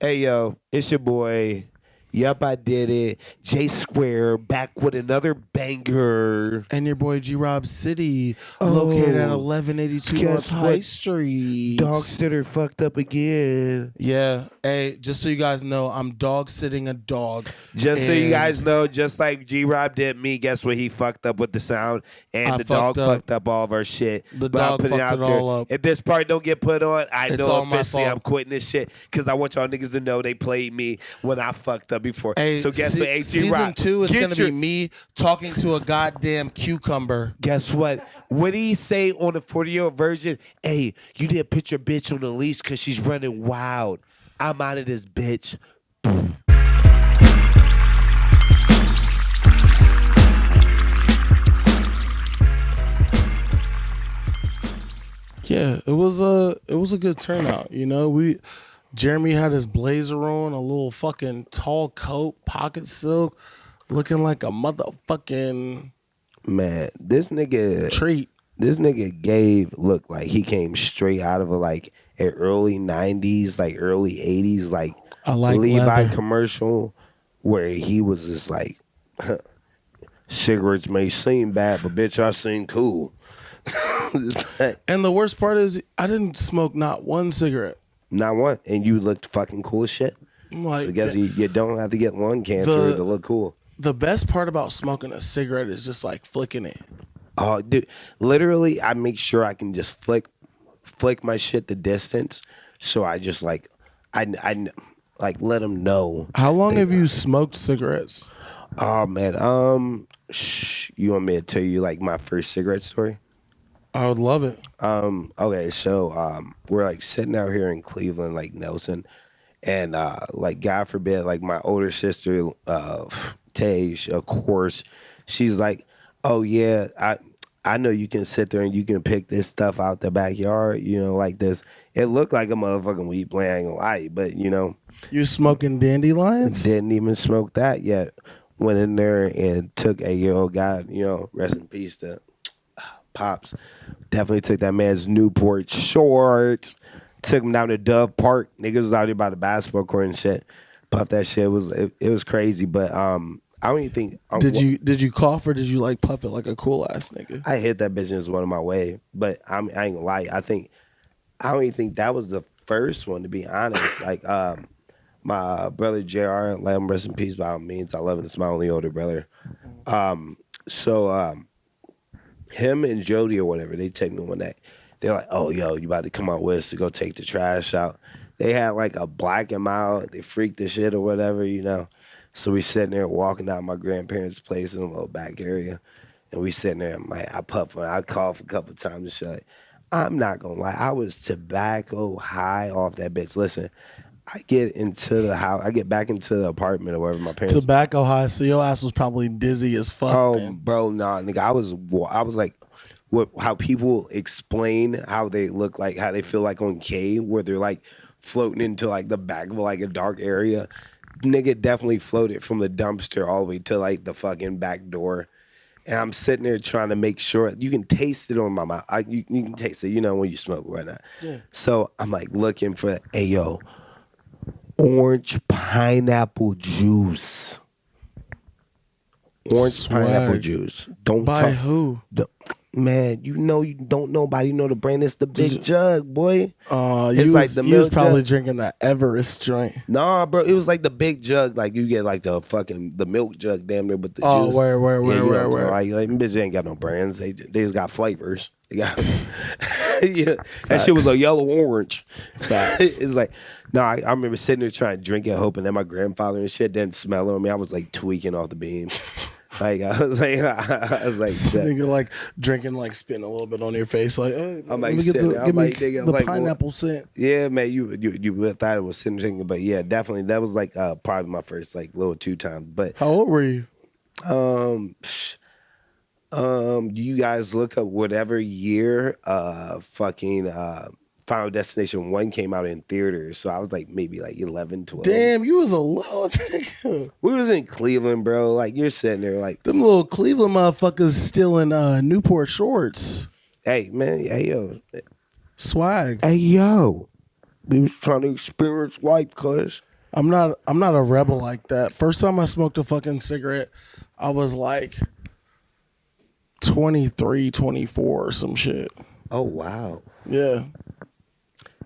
Hey yo, it's your boy. Yup, I did it. J Square back with another banger. And your boy G Rob City, located at Oh, 1182 North guess High what? Street. Dog sitter fucked up again. Yeah. Hey, just so you guys know, I'm dog sitting a dog. Just so you And guys know, just like G Rob did me, guess what? He fucked up with the sound, and I the fucked dog up. fucked up all of our shit. The But I'm dog putting it fucked out it there. all up. If this part don't get put on, I It's know all my officially I'm fault. quitting this shit because I want y'all niggas to know they played me when I fucked up before. Hey, So guess what? Hey, G season Rob, 2 is get going to your- be me talking to a goddamn cucumber. Guess what? What did he say on the 40-year-old version? Hey, you didn't put your bitch on the leash because she's running wild. I'm out of this bitch. Yeah, it was a good turnout. You know, Jeremy had his blazer on, a little fucking tall coat, pocket silk, looking like a motherfucking Man, this nigga treat. Gabe looked like he came straight out of an early 90s, like early 80s, like I like Levi leather. commercial where he was just like, cigarettes may seem bad, but bitch, I seem cool. It's like, And the worst part is, I didn't smoke not one cigarette. not one. And you looked fucking cool as shit. I'm like, So I guess you don't have to get lung cancer The- to look cool. the best part about smoking a cigarette is just like flicking it. Oh, dude, literally, I make sure I can just flick my shit the distance. So I just I let them know. How long have you smoked cigarettes? Oh man, you want me to tell you like my first cigarette story? I would love it. Okay, so we're like sitting out here in Cleveland, like Nelson, and like God forbid, like my older sister, Tay, of course, she's like, oh yeah, I know you can sit there and you can pick this stuff out the backyard, like this. It looked like a motherfucking weed plant, I ain't gonna lie, but You smoking dandelions? didn't even smoke that yet. Went in there and took a God, rest in peace to Pops. Definitely took that man's Newport short. Took him down to Dove Park. Niggas was out there by the basketball court and shit. Puffed that shit. It was crazy, but I don't even think. Did you cough or did you like puff it like a cool ass nigga? I hit that business one of my way, but I ain't gonna lie. I don't even think that was the first one, to be honest. Like my brother JR, let him rest in peace by all means. I love him. It's my only older brother. So him and Jody or whatever, they take me one day. They're like, oh, yo, you about to come out with us to go take the trash out. They had like a black him out. They freaked the shit or whatever, So we sitting there walking out my grandparents' place in a little back area. And we sitting there, I puff on, I cough a couple times and shit. Like, I'm not gonna lie, I was tobacco high off that bitch. Listen, I get into the house, I get back into the apartment or wherever my parents. Tobacco high, so your ass was probably dizzy as fuck. Oh, man. bro, nah, nigga, I was like, how people explain how they look like, how they feel like on K, where they're like floating into like the back of like a dark area. Nigga definitely floated from the dumpster all the way to like the fucking back door. And I'm sitting there trying to make sure you can taste it on my mouth. You can taste it, when you smoke right now. Yeah. So I'm like looking for, hey yo, orange pineapple juice. Orange Swag. pineapple juice. Don't By talk. who? Man, you don't nobody know the brand. It's the big jug, boy. You It's like the was milk probably jug. drinking that Everest joint. Nah, bro, it was like the big jug. Like you get like the milk jug, damn near, with the Oh, juice. where? Like them bitches ain't got no brands. They just got flavors. They got yeah. That shit was a yellow orange. Facts. It's like, no, I remember sitting there trying to drink it, hoping that my grandfather and shit didn't smell it on me. I was like tweaking off the beam. Like I was like, shit. Nigga like drinking, like spitting a little bit on your face, like I'm let like me get sitting the, there. give I'm me like, nigga, I'm the like, pineapple scent. Yeah, man, you thought it was sitting drinking, but yeah, definitely that was like probably my first like little 2 times. But How old were you? you guys look up whatever year Final Destination 1 came out in theaters. So I was like maybe like 11, 12. Damn, you was a little nigga. We was in Cleveland, bro. Like you're sitting there like, Them little Cleveland motherfuckers still in Newport shorts. hey man, hey yo. Swag. Hey yo. We was trying to experience life, cuz. I'm not a rebel like that. First time I smoked a fucking cigarette, I was like 23, 24 or some shit. Oh wow. Yeah.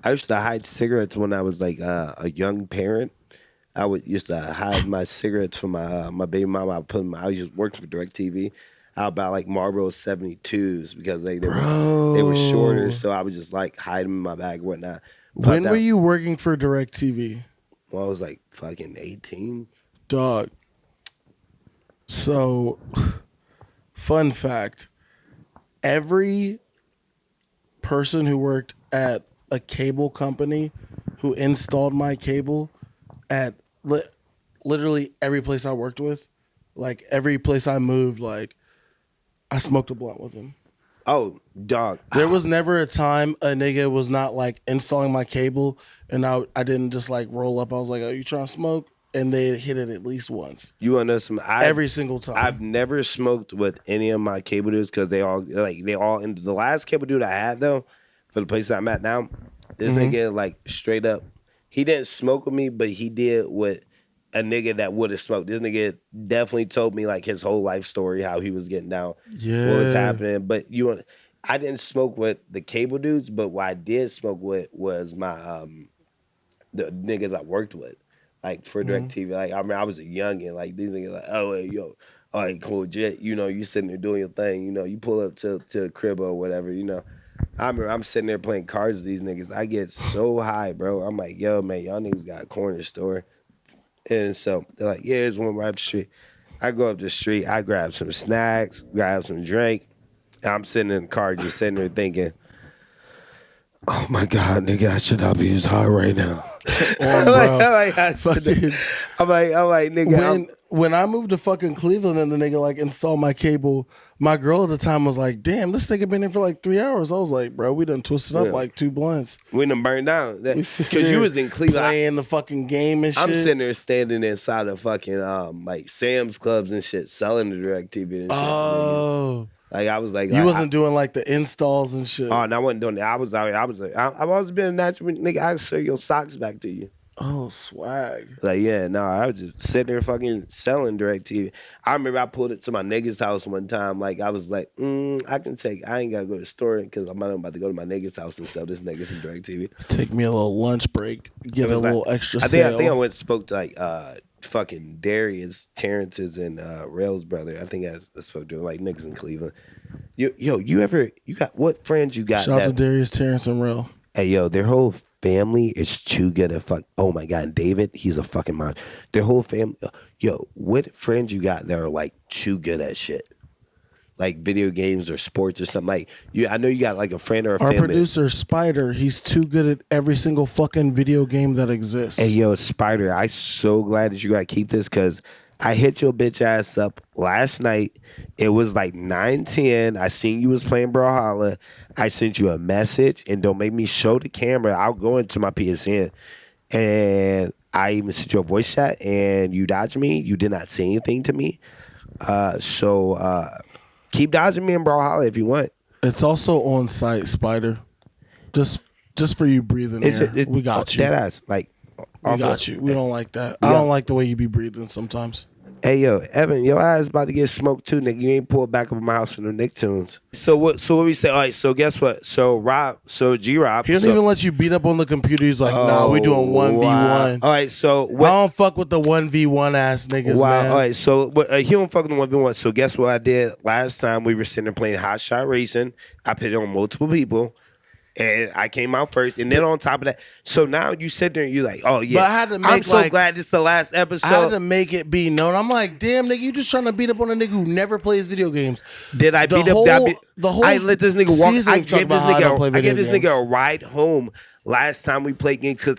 I used to hide cigarettes when I was like a young parent. I would used to hide my cigarettes from my baby mama. I was just working for DirecTV. I would buy like Marlboro 72s because they were shorter, Bro. so I would just like hide them in my bag, and whatnot. Puffed When were out. you working for DirecTV? When I was like fucking 18. Dog. So, fun fact, every person who worked at a cable company who installed my cable at literally every place I worked with, like every place I moved, like I smoked a blunt with them. Oh, dog. There was never a time a nigga was not like installing my cable and I didn't just like roll up. I was like, "Are you trying to smoke?" And they hit it at least once. You want to know some? Every single time. I've never smoked with any of my cable dudes because they all. And the last cable dude I had though, for the place I'm at now, this nigga like straight up, he didn't smoke with me, but he did with a nigga that would have smoked. This nigga definitely told me like his whole life story, how he was getting down, what was happening. But I didn't smoke with the cable dudes, but what I did smoke with was my the niggas I worked with, like for DirecTV. Like I mean, I was a youngin. Like these niggas, like, oh hey, yo, all right, cool, Jet. You sitting there doing your thing. You pull up to a crib or whatever. I remember I'm sitting there playing cards with these niggas. I get so high, bro. I'm like, yo, man, y'all niggas got a corner store, and so they're like, yeah, there's one right up the street. I go up the street. I grab some snacks, grab some drink. And I'm sitting in the car, just sitting there thinking, oh my God, nigga, I should not be this high right now. On, bro. I'm like, nigga. When I moved to fucking Cleveland and the nigga like installed my cable, my girl at the time was like, "Damn, this nigga been here for like 3 hours." I was like, "Bro, we done twisted up like 2 blunts." We done burned down because you was in Cleveland playing the fucking game and shit. I'm sitting there standing inside of fucking like Sam's Clubs and shit, selling the DirecTV and shit. Oh. Like I was like, you wasn't doing like the installs and shit. Oh, no, I wasn't doing that. I've always been a natural nigga. I sell your socks back to you. Oh, swag. Like, yeah, no, I was just sitting there fucking selling DirecTV. I remember I pulled it to my nigga's house one time. Like, I was like, I ain't got to go to the store because I'm about to go to my nigga's house and sell this nigga some DirecTV. Take me a little lunch break. Give it a little extra I sale. think I went and spoke to like fucking Darius, Terrence's, and Rail's brother. I think I spoke to like niggas in Cleveland. You got what friends you got? Shout out to Darius, Terrence, and Rail. Hey, yo, their whole family is too good at fuck. Oh my God, and David, he's a fucking monster. Their whole family. Yo, what friends you got that are like too good at shit? Like video games or sports or something. Like I know you got like a friend or a Our family. producer Spider, he's too good at every single fucking video game that exists. Hey yo, Spider, I'm so glad that you gotta keep this because I hit your bitch ass up last night. It was like 9:10. I seen you was playing Brawlhalla. I sent you a message, and don't make me show the camera. I'll go into my PSN, and I even sent you a voice chat, and you dodged me. You did not say anything to me. So keep dodging me in Brawlhalla if you want. It's also on site, Spider. Just for you breathing air. We got you. Dead ass. Like, we got you. We don't like that. I don't like the way you be breathing sometimes. Hey yo, Evan, your ass about to get smoked too, nigga. You ain't pulled back up in my house from the Nicktoons. So what we say? All right, so guess what? So G-Rob. He don't even let you beat up on the computer. He's like, nah, we doing 1v1. All right, so what? I don't fuck with the 1v1 ass niggas, man. All right, so he don't fuck with the 1v1. So guess what I did last time? We were sitting there playing Hot Shot Racing. I put it on multiple people. And I came out first, and then on top of that, so now you sit there and you like, oh yeah, but I had to make, I'm so glad this is the last episode. I had to make it be known. I'm like, damn nigga, you just trying to beat up on a nigga who never plays video games. Did I beat up? I let this nigga walk. I gave this nigga a ride home last time we played games because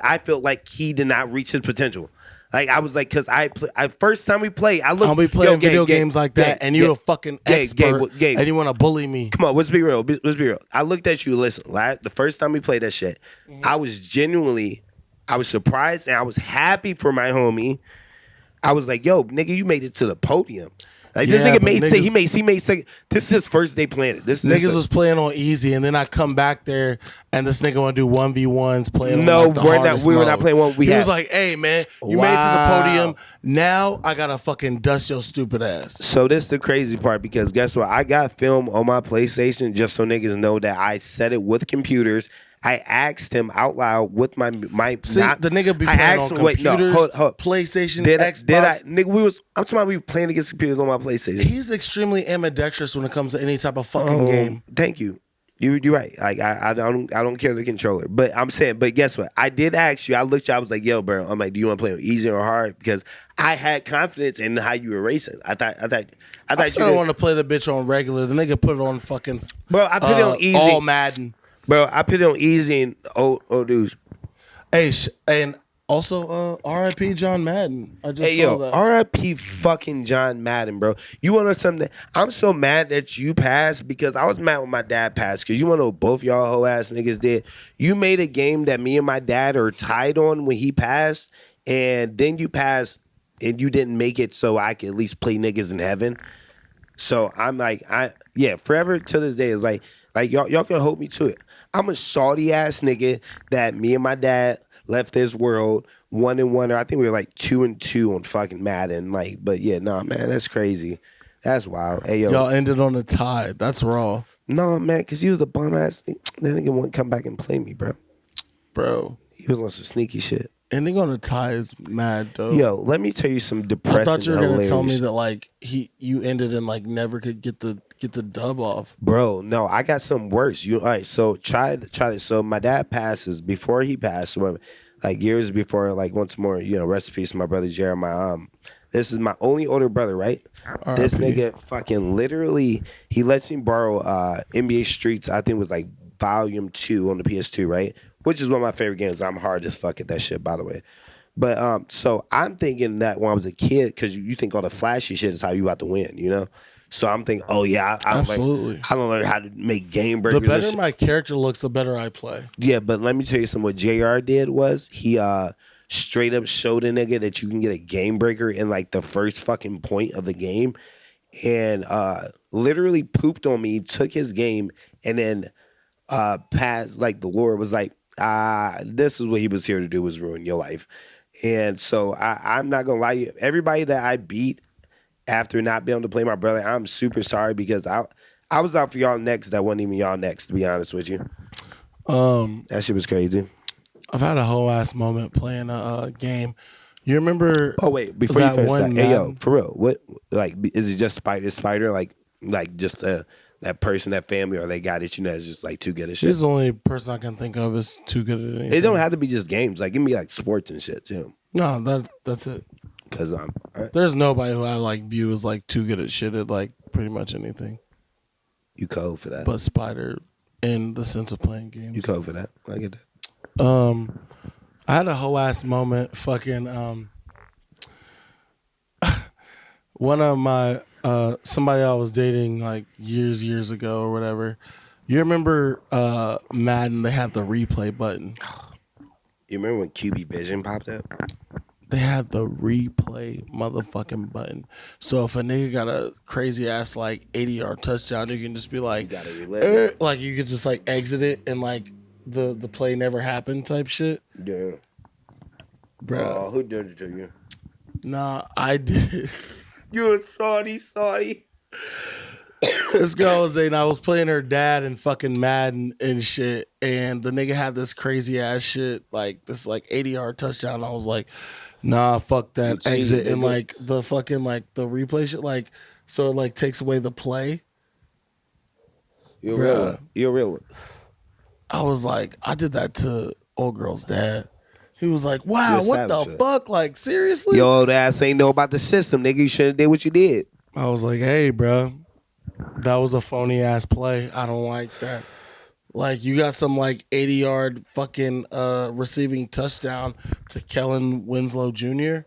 I felt like he did not reach his potential. Like I was like, cause first time we played, I looked. I'll be playing video games like that, and you're a fucking expert, and you want to bully me. Come on, let's be real. Let's be real. I looked at you. Listen, the first time we played that shit, I was surprised and I was happy for my homie. I was like, yo, nigga, you made it to the podium. Like this Yeah, nigga but made niggas- he made second. This is his first day playing it. This Niggas was playing on easy, and then I come back there, and this nigga want to do 1v1s, playing on like the hardest we were not mode. playing one. He was like, "Hey man, you made it to the Wow. podium. Now I gotta fucking dust your stupid ass." So this is the crazy part because guess what? I got film on my PlayStation just so niggas know that I set it with computers. I asked him out loud with my See, not, the nigga be I playing asked on him, wait, no, computers, hold. PlayStation, Did Xbox. nigga, I'm talking about we playing against computers on my PlayStation. He's extremely ambidextrous when it comes to any type of fucking game. Thank you. You're right. Like I don't care the controller. But I'm saying, but guess what? I did ask you. I looked you, I was like, yo, bro, I'm like, do you want to play on easy or hard? Because I had confidence in how you were racing. I thought I still want to play the bitch on regular. The nigga put it on fucking Bro, I put it on easy. all Madden. Bro, I put it on easy and dudes. Hey, and also R.I.P. John Madden. I just Hey saw yo, that. R.I.P. fucking John Madden, bro. You want to know something? I'm so mad that you passed because I was mad when my dad passed. Because you want to know what both y'all hoe ass niggas did? You made a game that me and my dad are tied on when he passed, and then you passed and you didn't make it, so I could at least play niggas in heaven. So I'm like, forever to this day is like y'all can hold me to it. I'm a salty ass nigga that me and my dad left this world 1-1. Or I think we were like 2-2 on fucking Madden. Like, but yeah, nah, man, that's crazy. That's wild. Hey yo, Y'all ended on a tie. That's raw, no man, cause he was a bum ass. That nigga wouldn't come back and play me, bro. bro. He was on some sneaky shit. Ending on a tie is mad dope. Yo, let me tell you some depressing. I thought you were gonna tell me hilarious- that like you ended and like never could get the dub off. Bro, no, I got something worse. All right, so try this. So my dad passes. Before he passed, like years before, like once more, rest in peace to my brother Jeremiah. This is my only older brother, right? This nigga fucking literally, he lets me borrow NBA Streets, I think it was like volume 2 on the PS2, right? Which is one of my favorite games. I'm hard as fuck at that shit, by the way. But so I'm thinking that when I was a kid, because you think all the flashy shit is how you about to win, So I'm thinking, oh yeah, Absolutely. I don't learn how to make game breakers. The and better shit. my character looks, the better I play. Yeah, but let me tell you something. What JR did was he straight up showed a nigga that you can get a game breaker in like the first fucking point of the game, and literally pooped on me, took his game, and then passed. Like the Lord was like, this is what he was here to do, was ruin your life. And so I'm not gonna lie to you. Everybody that I beat after not being able to play my brother, I'm super sorry because I was out for y'all next. That wasn't even y'all next, to be honest with you. That shit was crazy. I've had a whole ass moment playing a game. You remember? Oh wait, before you that finish one that, hey yo, Madden? for real, what like is it just Spider like just that person, that family, or that guy that that's just like too good at shit? She's the only person I can think of is too good at anything. It don't have to be just games. Like give me like sports and shit too. No, that's it. Cause There's nobody who I like view as like too good at shit at like pretty much anything. you code for that. But Spider, in the sense of playing games. You code for that. I get that. I had a whole ass moment. Fucking one of my somebody I was dating like years ago or whatever. You remember Madden? They had the replay button. You remember when QB Vision popped up? They had the replay motherfucking button. So if a nigga got a crazy ass like 80-yard touchdown, you can just be like, You gotta relive it. like you could just like exit it and like the play never happened type shit. Yeah. Bro, Oh, who did it to you? nah, I did it. You a sorry. This girl was saying I was playing her dad in fucking Madden and shit, and the nigga had this crazy ass shit, like this like 80-yard touchdown. I was like, nah, fuck that, You cheated, exit, and nigga. like the fucking like the replay shit, like so it like takes away the play. You're a real Bruh. one. You're a real one. I was like, I did that to old girl's dad. He was like, wow, You're a what the savage, man. fuck? Like, seriously? Your old ass ain't know about the system, nigga. You should have did what you did. I was like, hey, bro, that was a phony ass play. I don't like that. Like, you got some like 80-yard fucking receiving touchdown to Kellen Winslow Jr.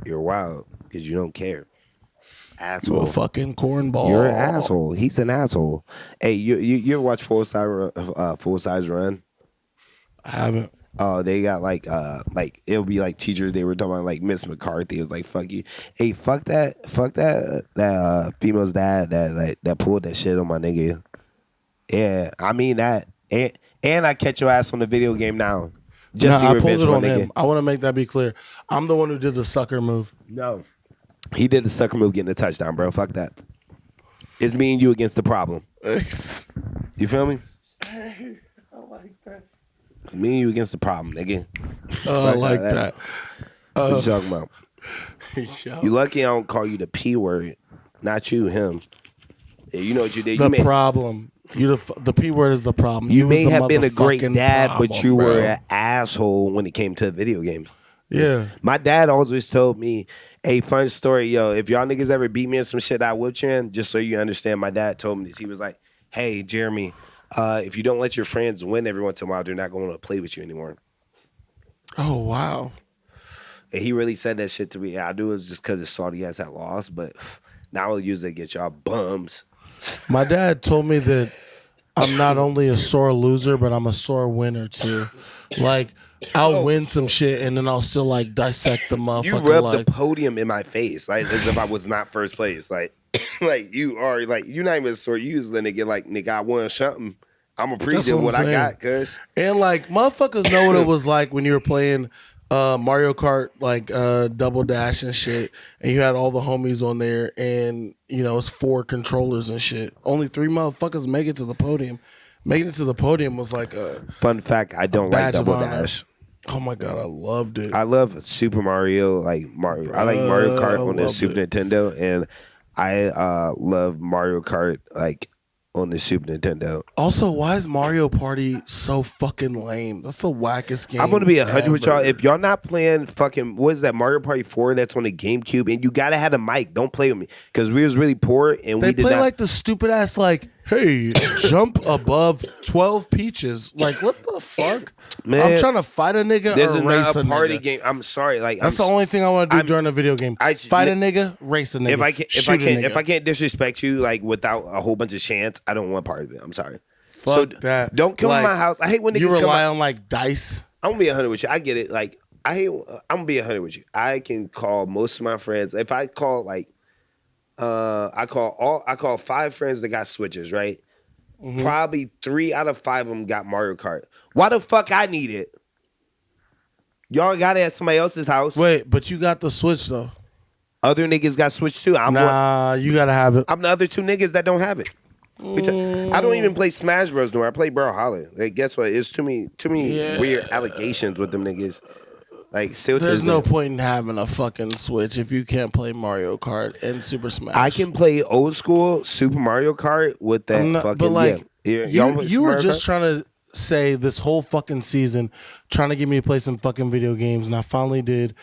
You're wild because you don't care. You Asshole. a fucking cornball. You're an asshole. He's an asshole. Hey, you ever watch Full Size Run? I haven't. Oh, they got like it'll be like teachers. They were talking about like Miss McCarthy was like, "Fuck you, hey, fuck that female's dad that pulled that shit on my nigga." Yeah, I mean that, and I catch your ass on the video game now. No, Just the I pulled revenge, it my on nigga. him. I want to make that be clear. I'm the one who did the sucker move. No, he did the sucker move, getting a touchdown, bro. Fuck that. It's me and you against the problem. You feel me? I like that. It's me and you against the problem, nigga. I like that. What you talking about? Yo. You lucky I don't call you the P word, not you, him. Yeah, you know what you did. The You may, problem. The P word is the problem. you was may the have been a great motherfucking dad, but problem, you bro. were an asshole when it came to video games. Yeah. My dad always told me, "Hey, fun story, yo. If y'all niggas ever beat me in some shit I whipped you in, just so you understand." My dad told me this. He was like, "Hey, Jeremy, if you don't let your friends win every once in a while, they're not going to play with you anymore." Oh wow. And he really said that shit to me. I knew it was just because his salty ass had lost, but now I'll use it against y'all bums. My dad told me that I'm not only a sore loser, but I'm a sore winner too. Like I'll win some shit and then I'll still like dissect the motherfucker. You rubbed like, the podium in my face, like as if I was not first place. Like, like you are like you're not even a sore. You just letting it get like nigga, I won something. I'm appreciative of what I got, cuz. And like motherfuckers know what it was like when you were playing Mario Kart, like Double Dash and shit, and you had all the homies on there, and you know it's 4 controllers and shit. Only 3 motherfuckers make it to the podium. Making it to the podium was like a Fun fact, I don't like badge of Double honor. Dash. Oh my god, I loved it. I love Super Mario, like Mario. I like Mario Kart on the Super Nintendo, and I love Mario Kart like on the Super Nintendo. Also, why is Mario Party so fucking lame? That's the wackest game. I'm gonna be 100 with y'all. ever. If y'all not playing fucking what is that Mario Party 4 that's on the GameCube, and you gotta have a mic. Don't play with me because we was really poor and They we did play not. like the stupid ass like, hey, jump above 12 peaches. Like, what the fuck? Man, I'm trying to fight a nigga this or is race not a party nigga. game. I'm sorry, like That's the only thing I want to do during a video game. Fight a nigga, race a nigga. If I can't disrespect you like without a whole bunch of chants, I don't want part of it. I'm sorry. Fuck that. Don't come Like, to my house. I hate when niggas you come. rely on like dice. I'm gonna be 100 with you. I get it. Like I hate. I'm gonna be 100 with you. I can call most of my friends. If I call like, I call 5 friends that got switches. Right. Mm-hmm. Probably 3 out of 5 of them got Mario Kart. Why the fuck I need it? Y'all got it at somebody else's house. Wait, but you got the Switch though. Other niggas got Switch too. You gotta have it. I'm the other 2 niggas that don't have it. I don't even play Smash Bros. No more. I play Brawlhalla. Like, guess what? It's too many weird allegations with them niggas. Like, still There's no point in having a fucking Switch if you can't play Mario Kart and Super Smash. I can play old school Super Mario Kart with that fucking. But like, yeah. you were just trying to say this whole fucking season, trying to get me to play some fucking video games, and I finally did.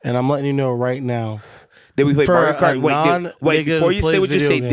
And I'm letting you know right now. Did we play For Mario Kart? a Wait, nigga before who you say plays what you say, video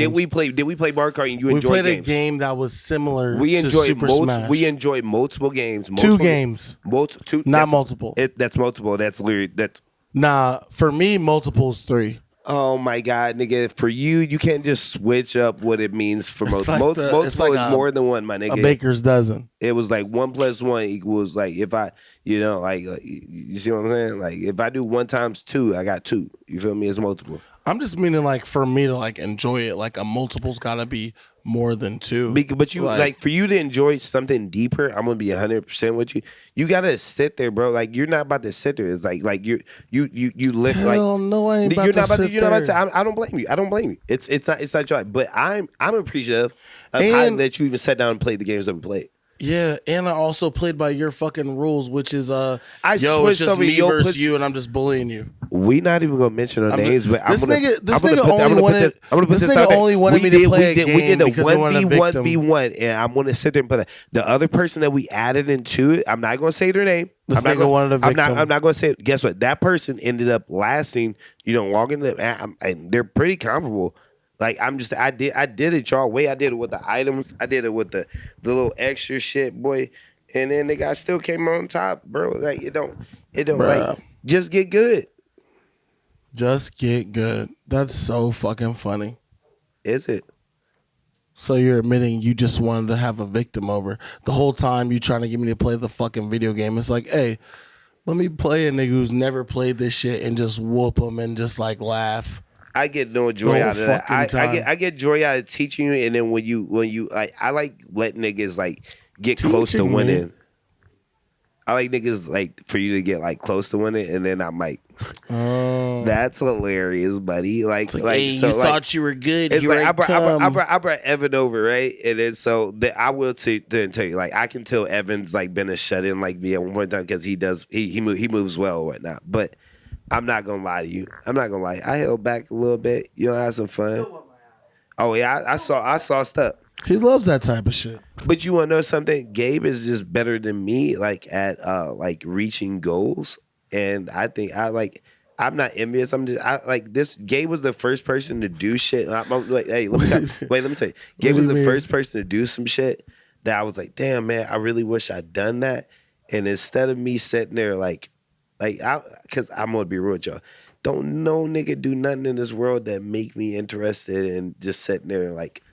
did we play Mario Kart and you We enjoyed played games? a game that was similar We to enjoyed Super Smash. We enjoyed multiple games. 2 games. Two, Not multiple. That's multiple. That's literally that's. Nah, for me, multiples 3. Oh my god, nigga! For you, you can't just switch up what it means for most. like Multiple it's like is more than one, my nigga. A baker's dozen. It was like 1 + 1 equals like if I, like you see what I'm saying? Like if I do 1 times 2, I got 2. You feel me? It's multiple. I'm just meaning like for me to like enjoy it, like a multiple's gotta be more than 2. But you like for you to enjoy something deeper, I'm gonna be 100% with you. You gotta sit there, bro. Like you're not about to sit there. It's like you live like no, I ain't about you're to not about sit to. You're not about there. to. I don't blame you. I don't blame you. It's not your. But I'm appreciative of how that you even sat down and played the games that we played. Yeah, and I also played by your fucking rules, which is it's switched just over me your versus pussy. you, and I'm just bullying you. We not even gonna mention our names, but This I'm gonna. nigga- this I'm gonna nigga put, I'm only gonna wanted- put this. I'm gonna put this this nigga out there. only wanted me to play a we game did a because he wanted a 1v1, and I'm gonna sit there and put the other person that we added into it. I'm not gonna say their name. This I'm not nigga gonna, wanted a I'm victim. not gonna say it. Guess what? That person ended up lasting. Logging the. And they're pretty comparable. Like I did it y'all way. I did it with the items. I did it with the little extra shit, boy. And then the guy still came on top, bro. Like it don't Bruh. like just get good. Just get good. That's so fucking funny. Is it? So you're admitting you just wanted to have a victim over. The whole time you trying to get me to play the fucking video game. It's like, hey, let me play a nigga who's never played this shit and just whoop him and just like laugh I get no the joy whole out of that. fucking time. I get joy out of teaching you, and then when you like, I like let niggas like get close to Teaching me. winning. I like niggas like for you to get like close to winning, and then I'm like, Oh. that's hilarious, buddy. It's like, hey, you like thought you were good. it's Here like I come. I brought Evan over, right? And then so that I will then tell you, like I can tell Evan's like been a shut in like me at one point in time because he moves well or whatnot. But I'm not gonna lie to you. I'm not gonna lie. I held back a little bit. You know, I had some fun. Oh yeah, I saw stuff. He loves that type of shit. But you wanna know something? Gabe is just better than me, like at like reaching goals. And I think I'm not envious. I'm just I like this. Gabe was the first person to do shit. I'm like, hey, let me tell you. Gabe What do was you the mean? first person to do some shit that I was like, damn man, I really wish I'd done that. And instead of me sitting there because I'm gonna be real with y'all. Don't no nigga do nothing in this world that make me interested in just sitting there like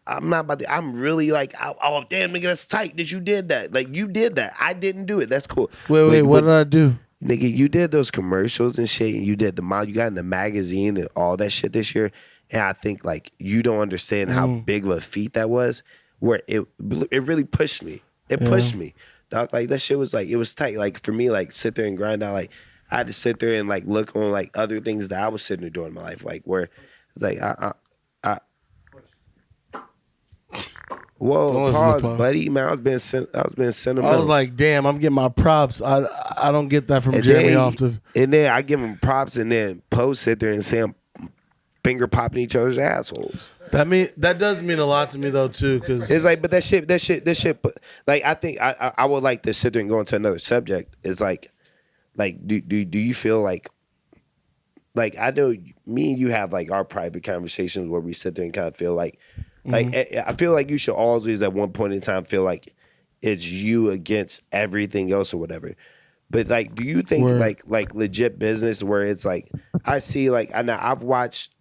I'm not about to. I'm really like, oh damn nigga, that's tight that you did that. Like you did that. I didn't do it. That's cool. Wait, what did I do? Nigga, you did those commercials and shit, and you did you got in the magazine and all that shit this year. And I think like you don't understand how big of a feat that was. Where it really pushed me. It pushed me, dog. Like that shit was like it was tight. Like for me, like sit there and grind out. Like I had to sit there and like look on like other things that I was sitting there doing in my life. Like where, like I Don't whoa, listen to pause, Paul. buddy. Man, I was being sentimental. I was like, damn, I'm getting my props. I don't get that from and Jeremy then, often. and then I give him props, and then Poe sit there and say I'm finger popping each other's assholes. That does mean a lot to me though too, because It's like, but that shit. But like, I think I would like to sit there and go into another subject. It's like, do you feel like I know me and you have like our private conversations where we sit there and kind of feel like I feel like you should always at one point in time feel like it's you against everything else or whatever. But like, do you think Word. like legit business where it's like I see like I know I've watched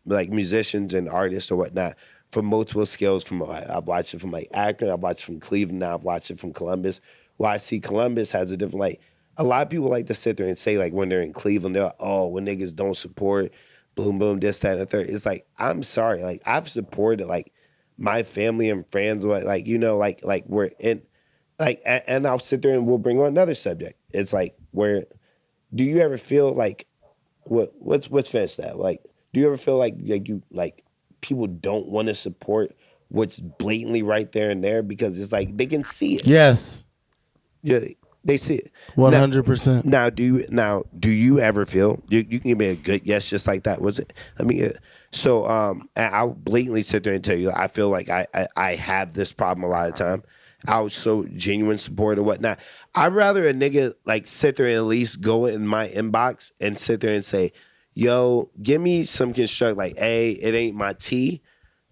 like musicians and artists or whatnot from multiple scales. From I've watched it from like Akron, I've watched it from Cleveland, now I've watched it from Columbus. Well, I see Columbus has a different like. A lot of people like to sit there and say like when they're in Cleveland, they're like, oh, when niggas don't support, boom, boom, this, that, and the third. It's like I'm sorry, like I've supported like my family and friends, like you know, like we're in, like, and I'll sit there and we'll bring on another subject. It's like where do you ever feel like what's fenced that? Like, do you ever feel like you like people don't want to support what's blatantly right there and there because it's like they can see it. yes, Yeah, they see it. 100%. Do you ever feel you can give me a good yes just like that? Was it? I mean, and I'll blatantly sit there and tell you I feel like I have this problem a lot of time. I was so genuine support or whatnot. I'd rather a nigga like sit there and at least go in my inbox and sit there and say, "Yo, give me some construct like, hey, it ain't my tea."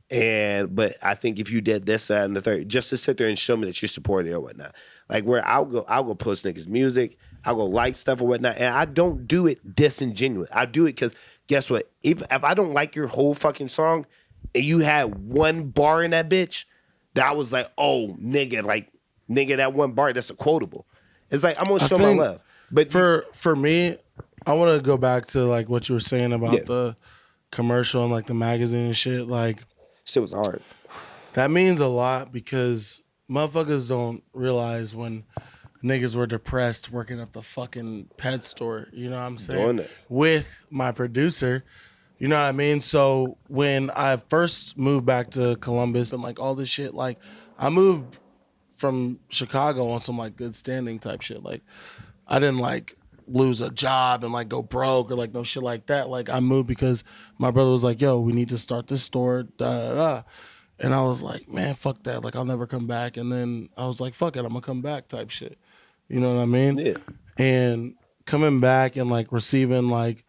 But I think if you did this, that, and the third, just to sit there and show me that you're supporting it or whatnot. Like where I'll go post niggas' music, I'll go like stuff or whatnot, and I don't do it disingenuous. I do it because guess what? If I don't like your whole fucking song, and you had one bar in that bitch, that I was like, oh nigga, that one bar that's a quotable. It's like I'm gonna show my love. But for me, I want to go back to like what you were saying about Yeah. the commercial and like the magazine and shit. Like shit was hard. that means a lot because motherfuckers don't realize when niggas were depressed working at the fucking pet store. You know what I'm saying? Doing it. With my producer. You know what I mean? So when I first moved back to Columbus and like all this shit, like I moved from Chicago on some like good standing type shit. Like I didn't like lose a job and like go broke or like no shit like that. Like I moved because my brother was like, yo, we need to start this store, da da da. And I was like, man, fuck that. Like I'll never come back. And then I was like, fuck it, I'm gonna come back type shit. You know what I mean? Yeah. And coming back and like receiving like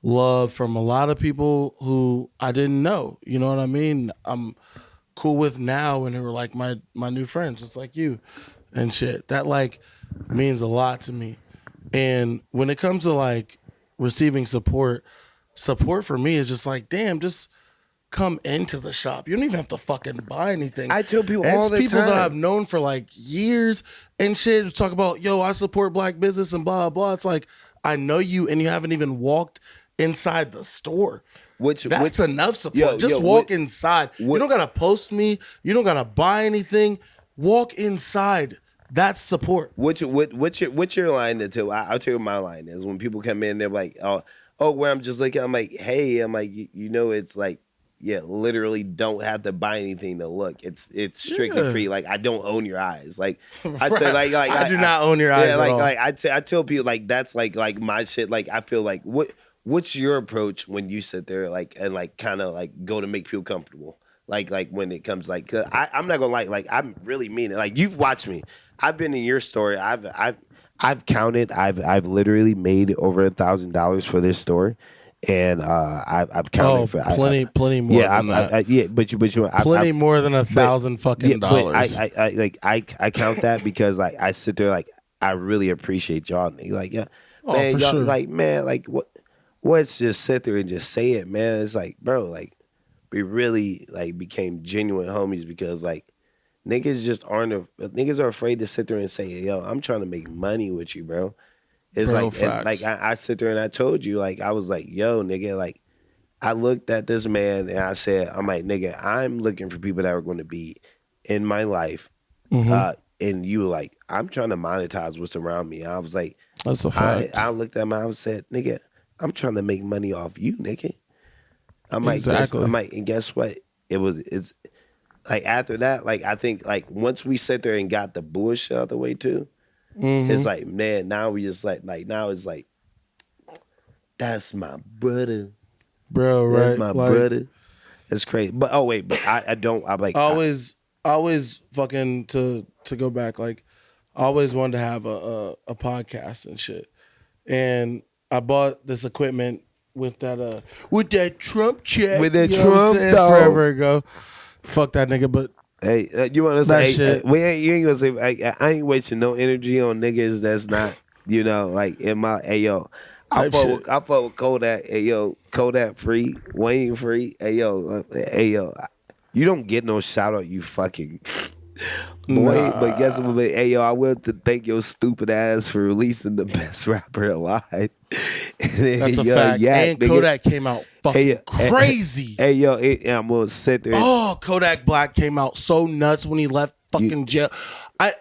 love from a lot of people who I didn't know. You know what I mean? I'm cool with now and who are like my new friends, just like you and shit. That like means a lot to me. And when it comes to like receiving support for me is just like, damn, just come into the shop. You don't even have to fucking buy anything. I tell people And all it's the people that time. I've known for like years and shit who talk about, yo, I support black business and blah, blah. It's like, I know you and you haven't even walked inside the store. That's enough support. Just walk inside. You don't gotta post me. You don't gotta buy anything. Walk inside. That's support. What's your line to? I'll tell you what my line is. When people come in, they're like, where I'm just looking. I'm like, hey, I'm like, you know, it's like, yeah, literally don't have to buy anything to look. It's strictly free. Like I don't own your eyes. Like I'd say, like I do not own your eyes. Yeah, at all. I tell people like that's like my shit. Like I feel like what's your approach when you sit there like and like kind of like go to make people comfortable? Like when it comes like, 'cause I'm not gonna like I'm really mean it. Like you've watched me. I've been in your story. I've counted. I've literally made over $1,000 for this store, and I've counted for plenty more. Yeah, than that. yeah, but plenty more than $1,000 fucking dollars. But I count that because like I sit there like I really appreciate y'all. Like yeah, man, for y'all sure. like man, like what's just sit there and just say it, man. It's like bro, like we really like became genuine homies because like. Niggas just niggas are afraid to sit there and say, yo, I'm trying to make money with you, bro. It's bro, like, and, like I sit there and I told you, like, I was like, yo, nigga, like, I looked at this man and I said, I'm like, nigga, I'm looking for people that are going to be in my life. And you were like, I'm trying to monetize what's around me. I was like, that's a fact. I looked at him and said, nigga, I'm trying to make money off you, nigga. Exactly. And guess what? It's like after that, like I think like once we sit there and got the bullshit out of the way too, it's like man, now we just like now it's like that's my brother, bro. That's right, my like, brother. It's crazy, but oh wait, but I don't. I'm like always fucking to go back. Like, I always wanted to have a podcast and shit, and I bought this equipment with that Trump check, with that you know what I'm Trump saying, dog. forever ago. Fuck that nigga, but Hey, you want to that say? shit. You ain't gonna say. I ain't wasting no energy on niggas that's not. You know, like in my. Hey yo, I Type fuck with Kodak. Hey yo, Kodak free, Wayne free. Hey yo, you don't get no shout out. You fucking boy. Nah. But guess what? Hey yo, I will to thank your stupid ass for releasing the best rapper alive. That's a fact. And nigga. Kodak came out fucking crazy. Hey yo, I'm gonna sit there. Oh, Kodak Black came out so nuts when he left fucking jail.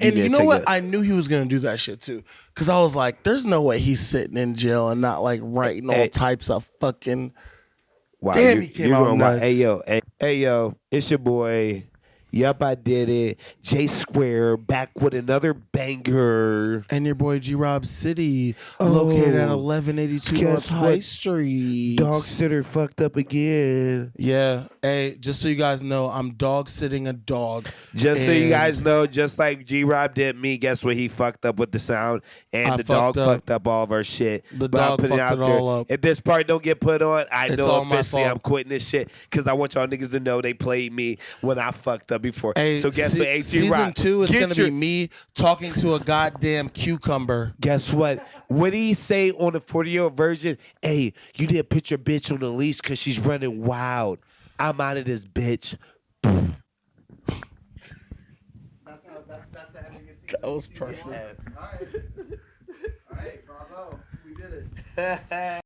And you know what? I knew he was gonna do that shit too, because I was like, "There's no way he's sitting in jail and not like writing all types of fucking." Wow, Damn, he came out nuts. Hey yo, it's your boy. Yup, I did it. J Square back with another banger. And your boy G Rob City, located at 1182 North High Street. Dog sitter fucked up again. Yeah. Hey, just so you guys know, I'm dog sitting a dog. Just so you guys know, just like G Rob did me, guess what? He fucked up with the sound, and the dog fucked up all of our shit. The dog fucked it all up. If this part don't get put on, I It's know all my officially fault. I'm quitting this shit because I want y'all niggas to know they played me when I fucked up before. Hey, so guess what? Hey, season 2 is gonna be me talking to a goddamn cucumber. Guess what? What did he say on the 40-year-old version? Hey, you didn't put your bitch on the leash because she's running wild. I'm out of this bitch. That's the ending of season. That was perfect. All right, bravo. We did it.